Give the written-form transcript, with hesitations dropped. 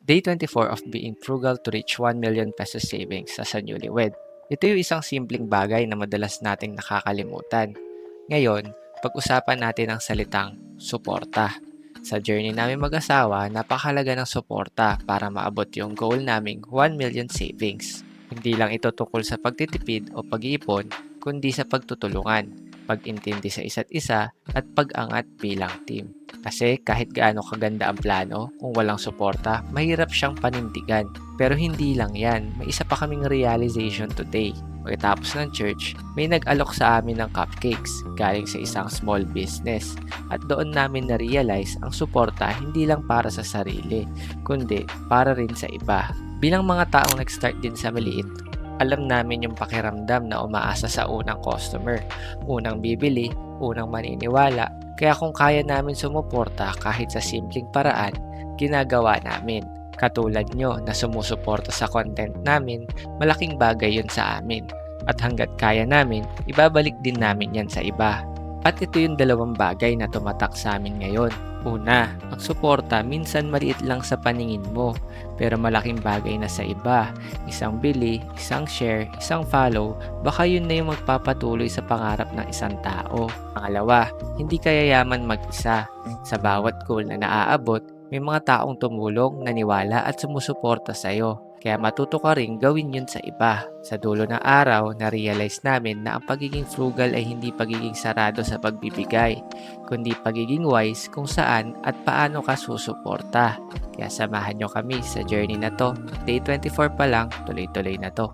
Day 24 of being frugal to reach 1 million pesos savings sa newlywed. Ito yung isang simpleng bagay na madalas nating nakakalimutan. Ngayon, pag-usapan natin ang salitang suporta. Sa journey namin mag-asawa, napakalaga ng suporta para maabot yung goal naming 1 million savings. Hindi lang ito tungkol sa pagtitipid o pag-iipon, kundi sa pagtutulungan, pag-intindi sa isa't isa at pag-angat bilang team. Kasi kahit gaano kaganda ang plano, kung walang suporta, mahirap siyang panindigan. Pero hindi lang yan, may isa pa kaming realization today. Pagkatapos ng church, may nag-alok sa amin ng cupcakes galing sa isang small business. At doon namin na-realize ang suporta hindi lang para sa sarili, kundi para rin sa iba. Bilang mga taong nag-start din sa maliit, alam namin yung pakiramdam na umaasa sa unang customer, unang bibili, unang maniniwala. Kaya kung kaya namin sumuporta kahit sa simpleng paraan, ginagawa namin. Katulad nyo na sumusuporta sa content namin, malaking bagay yun sa amin. At hanggat kaya namin, ibabalik din namin yan sa iba. At ito yung dalawang bagay na tumatak sa amin ngayon. Una, ang suporta minsan maliit lang sa paningin mo, pero malaking bagay na sa iba. Isang bili, isang share, isang follow, baka yun na yung magpapatuloy sa pangarap ng isang tao. Pangalawa, hindi ka yayaman mag-isa. Sa bawat goal na naaabot, may mga taong tumulong, naniwala at sumusuporta sa'yo. Kaya matuto ka rin gawin yun sa iba. Sa dulo ng araw, na-realize namin na ang pagiging frugal ay hindi pagiging sarado sa pagbibigay, kundi pagiging wise kung saan at paano ka susuporta. Kaya samahan nyo kami sa journey na to. Day 24 pa lang, tuloy-tuloy na to.